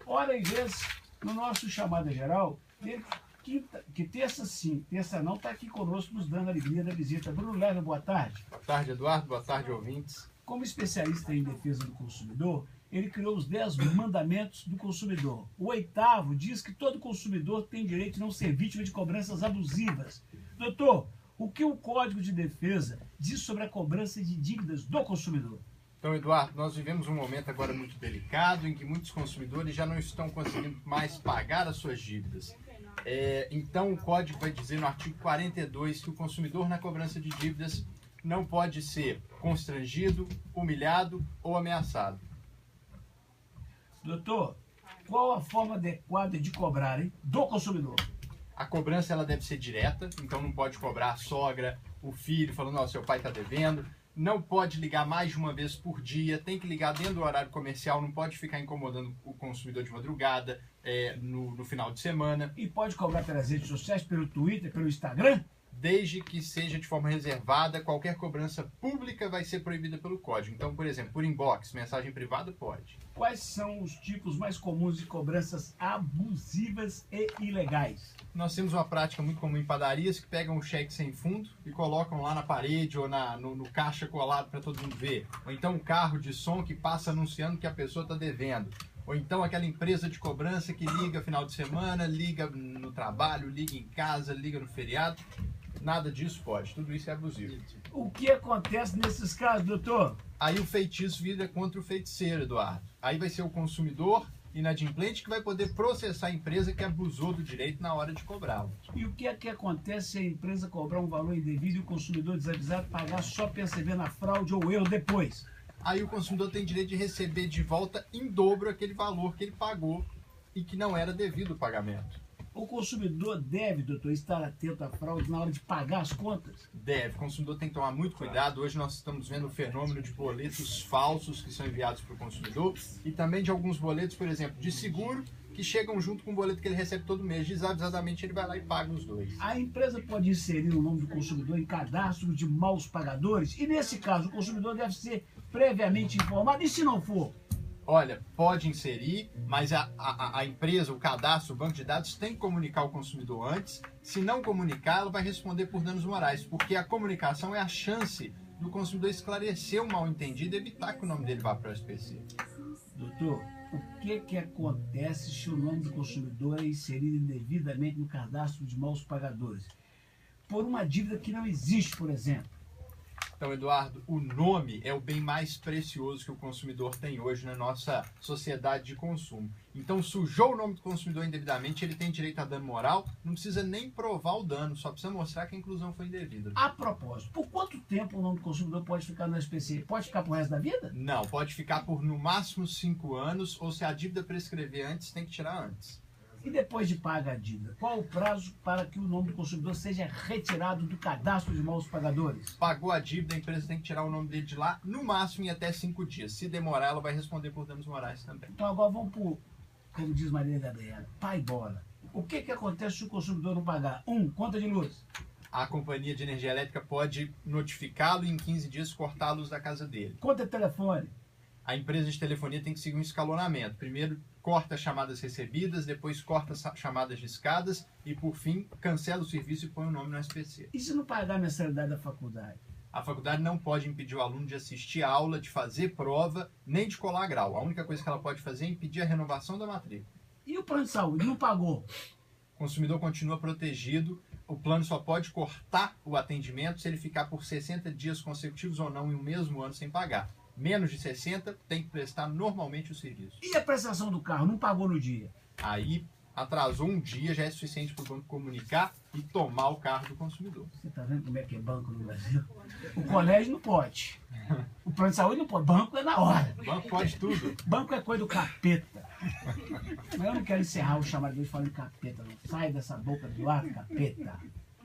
Hora e vez, no nosso chamada geral, que terça sim, terça não, está aqui conosco nos dando a alegria da visita. Bruno Leve, boa tarde. Boa tarde, Eduardo. Boa tarde, ouvintes. Como especialista em defesa do consumidor, ele criou os 10 mandamentos do consumidor. O 8º diz que todo consumidor tem direito de não ser vítima de cobranças abusivas. Doutor, o que o Código de Defesa diz sobre a cobrança de dívidas do consumidor? Então, Eduardo, nós vivemos um momento agora muito delicado em que muitos consumidores já não estão conseguindo mais pagar as suas dívidas. Então, o Código vai dizer no artigo 42 que o consumidor na cobrança de dívidas não pode ser constrangido, humilhado ou ameaçado. Doutor, qual a forma adequada de cobrar, do consumidor? A cobrança ela deve ser direta, então não pode cobrar a sogra, o filho, falando, ó, seu pai está devendo. Não pode ligar mais de uma vez por dia, tem que ligar dentro do horário comercial, não pode ficar incomodando o consumidor de madrugada, no final de semana. E pode cobrar pelas redes sociais, pelo Twitter, pelo Instagram? Desde que seja de forma reservada, qualquer cobrança pública vai ser proibida pelo Código. Então, por exemplo, por inbox, mensagem privada, pode. Quais são os tipos mais comuns de cobranças abusivas e ilegais? Nós temos uma prática muito comum em padarias que pegam o cheque sem fundo e colocam lá na parede ou no caixa colado para todo mundo ver. Ou então um carro de som que passa anunciando que a pessoa está devendo. Ou então aquela empresa de cobrança que liga final de semana, liga no trabalho, liga em casa, liga no feriado. Nada disso pode, tudo isso é abusivo. O que acontece nesses casos, doutor? Aí o feitiço vira contra o feiticeiro, Eduardo. Aí vai ser o consumidor inadimplente que vai poder processar a empresa que abusou do direito na hora de cobrá-lo. E o que é que acontece se a empresa cobrar um valor indevido e o consumidor desavisado pagar só percebendo a fraude ou erro depois? Aí o consumidor tem direito de receber de volta em dobro aquele valor que ele pagou e que não era devido ao pagamento. O consumidor deve, doutor, estar atento à fraude na hora de pagar as contas? Deve. O consumidor tem que tomar muito cuidado. Hoje nós estamos vendo o fenômeno de boletos falsos que são enviados para o consumidor e também de alguns boletos, por exemplo, de seguro, que chegam junto com o boleto que ele recebe todo mês. Desavisadamente ele vai lá e paga os dois. A empresa pode inserir o nome do consumidor em cadastro de maus pagadores? E nesse caso, o consumidor deve ser previamente informado? E se não for? Olha, pode inserir, mas a empresa, o cadastro, o banco de dados tem que comunicar ao consumidor antes. Se não comunicar, ela vai responder por danos morais, porque a comunicação é a chance do consumidor esclarecer o mal-entendido e evitar que o nome dele vá para o SPC. Doutor, o que acontece se o nome do consumidor é inserido indevidamente no cadastro de maus pagadores? Por uma dívida que não existe, por exemplo. Então, Eduardo, o nome é o bem mais precioso que o consumidor tem hoje na nossa sociedade de consumo. Então, sujou o nome do consumidor indevidamente, ele tem direito a dano moral, não precisa nem provar o dano, só precisa mostrar que a inclusão foi indevida. A propósito, por quanto tempo o nome do consumidor pode ficar no SPC? Pode ficar pro resto da vida? Não, pode ficar por no máximo 5 anos, ou se a dívida prescrever antes, tem que tirar antes. E depois de paga a dívida, qual o prazo para que o nome do consumidor seja retirado do cadastro de maus pagadores? Pagou a dívida, a empresa tem que tirar o nome dele de lá, no máximo em até 5 dias. Se demorar, ela vai responder por danos morais também. Então agora vamos pro, como diz Maria Gabriela, pai bola. O que acontece se o consumidor não pagar? Conta de luz. A companhia de energia elétrica pode notificá-lo e em 15 dias cortar a luz da casa dele. Conta de telefone. A empresa de telefonia tem que seguir um escalonamento. Primeiro corta chamadas recebidas, depois corta chamadas discadas e, por fim, cancela o serviço e põe o nome no SPC. E se não pagar a mensalidade da faculdade? A faculdade não pode impedir o aluno de assistir a aula, de fazer prova, nem de colar grau. A única coisa que ela pode fazer é impedir a renovação da matrícula. E o plano de saúde? Não pagou? O consumidor continua protegido. O plano só pode cortar o atendimento se ele ficar por 60 dias consecutivos ou não em um mesmo ano sem pagar. Menos de 60, tem que prestar normalmente o serviço. E a prestação do carro? Não pagou no dia? Aí, atrasou um dia, já é suficiente para o banco comunicar e tomar o carro do consumidor. Você está vendo como é que é banco no Brasil? O colégio não pode. O plano de saúde não pode. Banco é na hora. O banco pode tudo. Banco é coisa do capeta. Mas eu não quero encerrar o chamado de hoje falando capeta. Não. Sai dessa boca do ar, capeta.